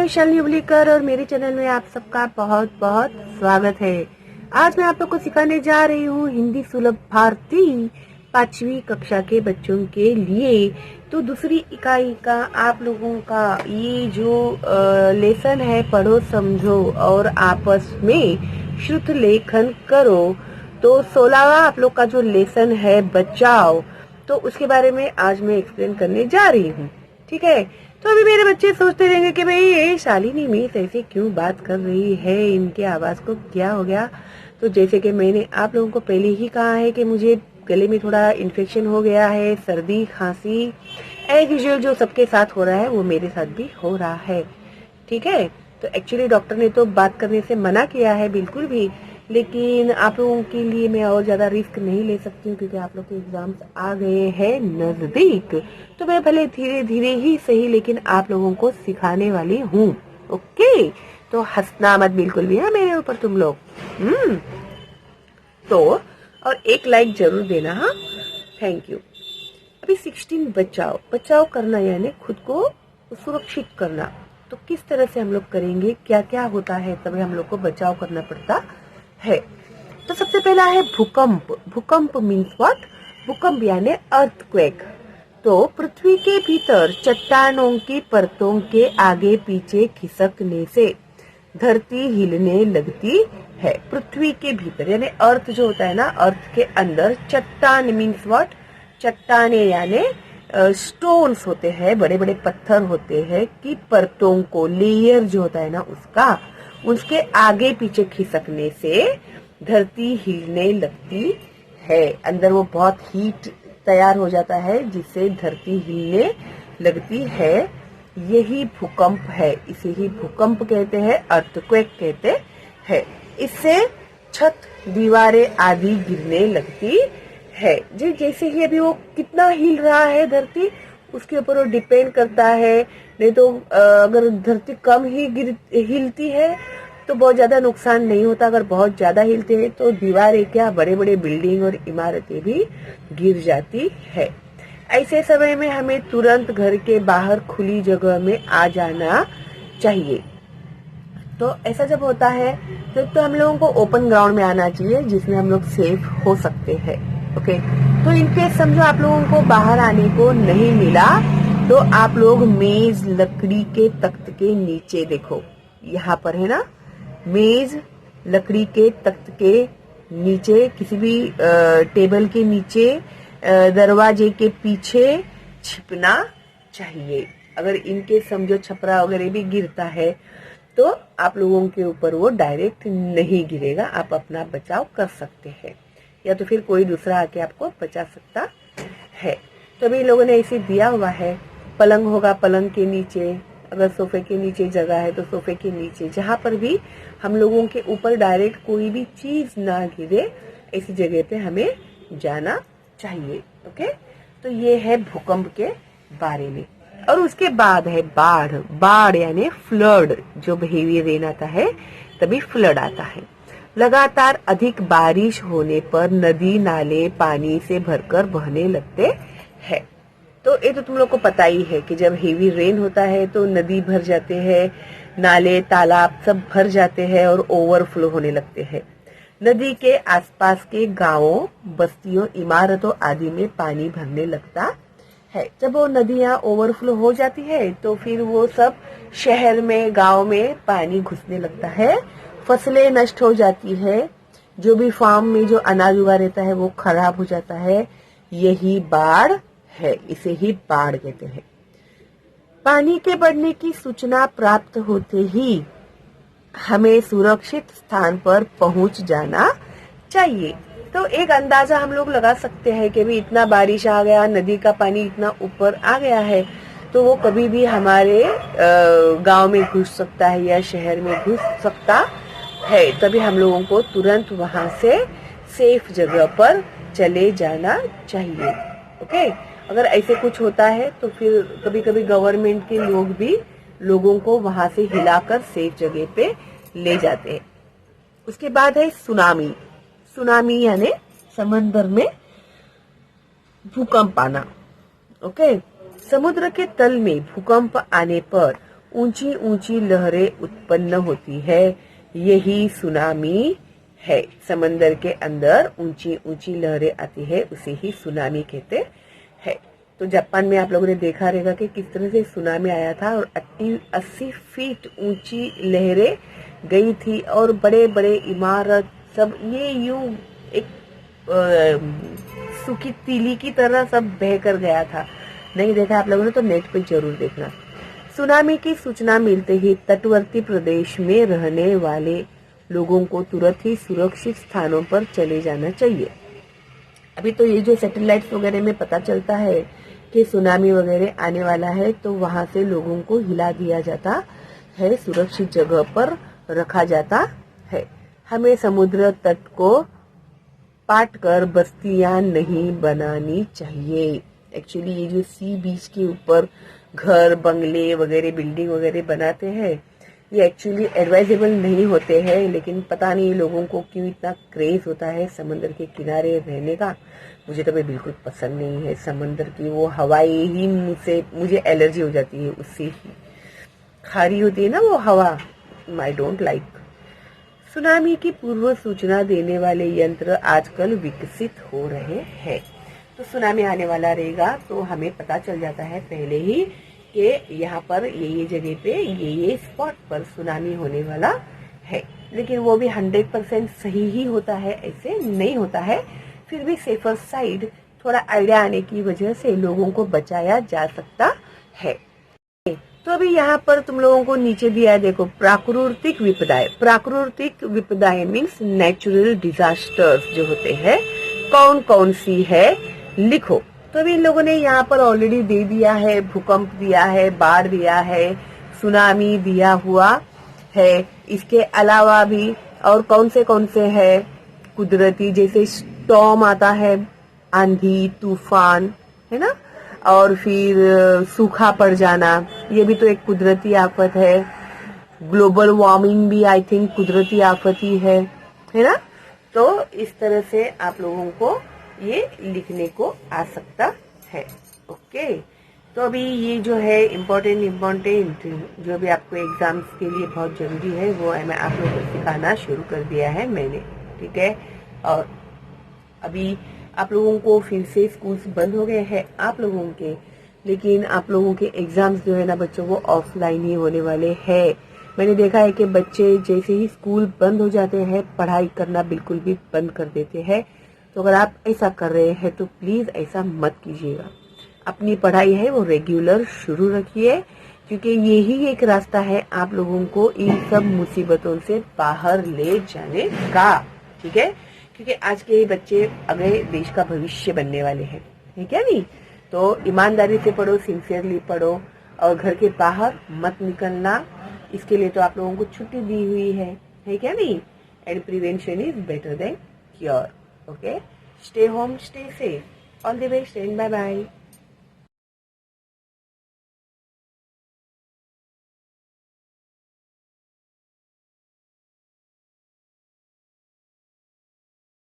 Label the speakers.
Speaker 1: शालिनी उबलीकर और मेरे चैनल में आप सबका बहुत बहुत स्वागत है। आज मैं आप लोग को सिखाने जा रही हूँ हिंदी सुलभ भारती 5वीं कक्षा के बच्चों के लिए। तो दूसरी इकाई का आप लोगों का ये जो लेसन है, पढ़ो समझो और आपस में श्रुत लेखन करो। तो 16वां आप लोग का जो लेसन है बचाओ, तो उसके बारे में आज मैं एक्सप्लेन करने जा रही हूँ। ठीक है, तो अभी मेरे बच्चे सोचते रहेंगे कि भाई ये शालिनी मिस ऐसे क्यों बात कर रही है, इनके आवाज को क्या हो गया। तो जैसे कि मैंने आप लोगों को पहले ही कहा है कि मुझे गले में थोड़ा इन्फेक्शन हो गया है, सर्दी खांसी एज यूजुअल जो सबके साथ हो रहा है वो मेरे साथ भी हो रहा है। ठीक है, तो एक्चुअली डॉक्टर ने तो बात करने से मना किया है बिल्कुल भी, लेकिन आप लोगों के लिए मैं और ज्यादा रिस्क नहीं ले सकती हूँ क्योंकि आप लोग के एग्जाम्स आ गए हैं नजदीक। तो मैं भले धीरे धीरे ही सही लेकिन आप लोगों को सिखाने वाली हूँ। ओके, तो हंसना मत बिल्कुल भी है मेरे ऊपर तुम लोग। तो और एक लाइक जरूर देना। हाँ, थैंक यू। अभी 16 बचाओ। बचाओ करना यानी खुद को सुरक्षित करना। तो किस तरह से हम लोग करेंगे, क्या क्या होता है तभी हम लोग को बचाव करना पड़ता है। तो सबसे पहला है भूकंप। भूकंप मीन्स व्हाट? भूकंप यानी अर्थक्वेक। तो पृथ्वी के भीतर चट्टानों की परतों के आगे पीछे खिसकने से धरती हिलने लगती है। पृथ्वी के भीतर यानी अर्थ जो होता है ना, अर्थ के अंदर चट्टान मीन्स व्हाट? चट्टाने यानी स्टोन्स होते हैं, बड़े बड़े पत्थर होते हैं कि परतों को, लेयर जो होता है ना उसका, उसके आगे पीछे खिसकने से धरती हिलने लगती है। अंदर वो बहुत हीट तैयार हो जाता है जिससे धरती हिलने लगती है। यही भूकंप है, इसे ही भूकंप कहते हैं, अर्थक्वेक कहते हैं। इससे छत, दीवारें आदि गिरने लगती है। जैसे ही अभी वो कितना हिल रहा है धरती, उसके ऊपर वो डिपेंड करता है। नहीं तो अगर धरती कम ही हिलती है तो बहुत ज्यादा नुकसान नहीं होता। अगर बहुत ज्यादा हिलते हैं तो दीवारें क्या, बड़े बड़े बिल्डिंग और इमारतें भी गिर जाती है। ऐसे समय में हमें तुरंत घर के बाहर खुली जगह में आ जाना चाहिए। तो ऐसा जब होता है तो हम लोगों को ओपन ग्राउंड में आना चाहिए जिसमें हम लोग सेफ हो सकते हैं। ओके, तो इनकेस समझो आप लोगों को बाहर आने को नहीं मिला तो आप लोग मेज, लकड़ी के तख्त के नीचे, देखो यहाँ पर है ना, मेज, लकड़ी के तख्त के नीचे, किसी भी टेबल के नीचे, दरवाजे के पीछे छिपना चाहिए। अगर इनके समझो छपरा वगैरह भी गिरता है तो आप लोगों के ऊपर वो डायरेक्ट नहीं गिरेगा, आप अपना बचाव कर सकते हैं या तो फिर कोई दूसरा आके आपको बचा सकता है। तो अभी लोगों ने इसे दिया हुआ है, पलंग होगा पलंग के नीचे, अगर सोफे के नीचे जगह है तो सोफे के नीचे, जहां पर भी हम लोगों के ऊपर डायरेक्ट कोई भी चीज ना गिरे ऐसी जगह पे हमें जाना चाहिए। ओके, तो ये है भूकंप के बारे में। और उसके बाद है बाढ़। बाढ़ यानी फ्लड, जो हेवी रेन आता है तभी फ्लड आता है। लगातार अधिक बारिश होने पर नदी नाले पानी से भरकर बहने लगते हैं। तो ये तो तुम लोग को पता ही है कि जब हेवी रेन होता है तो नदी भर जाते हैं, नाले तालाब सब भर जाते हैं और ओवरफ्लो होने लगते हैं। नदी के आसपास के गांवों, बस्तियों, इमारतों आदि में पानी भरने लगता है। जब वो नदियां ओवरफ्लो हो जाती है तो फिर वो सब शहर में, गांव में पानी घुसने लगता है, फसलें नष्ट हो जाती है, जो भी फार्म में जो अनाज उगा रहता है वो खराब हो जाता है। यही बाढ़ है, इसे ही बाढ़ कहते हैं। पानी के बढ़ने की सूचना प्राप्त होते ही हमें सुरक्षित स्थान पर पहुंच जाना चाहिए। तो एक अंदाजा हम लोग लगा सकते हैं कि भी इतना बारिश आ गया, नदी का पानी इतना ऊपर आ गया है तो वो कभी भी हमारे गांव में घुस सकता है या शहर में घुस सकता है। तभी हम लोगों को तुरंत वहां से सेफ जगह पर चले जाना चाहिए। ओके, अगर ऐसे कुछ होता है तो फिर कभी कभी गवर्नमेंट के लोग भी लोगों को वहां से हिलाकर सेफ जगह पे ले जाते हैं। उसके बाद है सुनामी। सुनामी यानी समंदर में भूकंप आना। ओके, समुद्र के तल में भूकंप आने पर ऊंची ऊंची लहरें उत्पन्न होती है, यही सुनामी है। समंदर के अंदर ऊंची ऊंची लहरें आती है, उसे ही सुनामी कहते हैं। तो जापान में आप लोगों ने देखा रहेगा कि किस तरह से सुनामी आया था और 80 फीट ऊंची लहरें गई थी और बड़े बड़े इमारत सब ये यूं एक सूखी तीली की तरह सब बहकर गया था। नहीं देखा आप लोगों ने तो नेट पे जरूर देखना। सुनामी की सूचना मिलते ही तटवर्ती प्रदेश में रहने वाले लोगों को तुरंत ही सुरक्षित स्थानों पर चले जाना चाहिए। अभी तो ये जो सैटेलाइट्स वगैरह में पता चलता है कि सुनामी वगैरह आने वाला है, तो वहां से लोगों को हिला दिया जाता है, सुरक्षित जगह पर रखा जाता है। हमें समुद्र तट को पाट कर बस्तियां नहीं बनानी चाहिए। एक्चुअली ये जो सी बीच के ऊपर घर बंगले वगैरह बिल्डिंग वगैरह बनाते हैं, ये एक्चुअली एडवाइजेबल नहीं होते हैं, लेकिन पता नहीं लोगों को क्यों इतना क्रेज होता है समंदर के किनारे रहने का। मुझे तो बिल्कुल पसंद नहीं है समंदर की वो हवाएं ही, मुझे एलर्जी हो जाती है उससे ही। खारी होती है ना वो हवा, आई डोंट लाइक। सुनामी की पूर्व सूचना देने वाले यंत्र आजकल विकसित हो रहे हैं। तो सुनामी आने वाला रहेगा तो हमें पता चल जाता है पहले ही कि यहाँ पर ये जगह पे ये स्पॉट पर सुनामी होने वाला है। लेकिन वो भी 100% सही ही होता है, ऐसे नहीं होता है। फिर भी सेफर साइड थोड़ा आइडिया आने की वजह से लोगों को बचाया जा सकता है। तो अभी यहाँ पर तुम लोगों को नीचे दिया है, देखो, प्राकृतिक विपदाएं। प्राकृतिक विपदाएं मीन्स नेचुरल डिजास्टर्स जो होते हैं, कौन कौन सी है लिखो। तो अभी इन लोगों ने यहाँ पर ऑलरेडी दे दिया है, भूकंप दिया है, बाढ़ दिया है, सुनामी दिया हुआ है। इसके अलावा भी और कौन से है कुदरती, जैसे स्टॉर्म आता है, आंधी तूफान, है ना, और फिर सूखा पड़ जाना, ये भी तो एक कुदरती आफत है। ग्लोबल वार्मिंग भी आई थिंक कुदरती आफत ही है ना। तो इस तरह से आप लोगों को ये लिखने को आ सकता है। ओके, तो अभी ये जो है इम्पोर्टेंट जो भी आपको एग्जाम्स के लिए बहुत जरूरी है वो मैं आप लोगों को सिखाना शुरू कर दिया है मैंने, ठीक है। और अभी आप लोगों को फिर से स्कूल्स बंद हो गए हैं आप लोगों के, लेकिन आप लोगों के एग्जाम्स जो है ना बच्चों वो ऑफलाइन ही होने वाले हैं। मैंने देखा है कि बच्चे जैसे ही स्कूल बंद हो जाते हैं पढ़ाई करना बिल्कुल भी बंद कर देते हैं। तो अगर आप ऐसा कर रहे हैं तो प्लीज ऐसा मत कीजिएगा। अपनी पढ़ाई है वो रेगुलर शुरू रखिए, क्योंकि यही एक रास्ता है आप लोगों को इन सब मुसीबतों से बाहर ले जाने का, ठीक है। क्योंकि आज के बच्चे अगले देश का भविष्य बनने वाले हैं, ठीक है नहीं। तो ईमानदारी से पढ़ो, सिंसियरली पढ़ो और घर के बाहर मत निकलना। इसके लिए तो आप लोगों को छुट्टी दी हुई है क्या नहीं। And prevention is better than cure. Okay, stay home, stay safe, all the best and bye bye.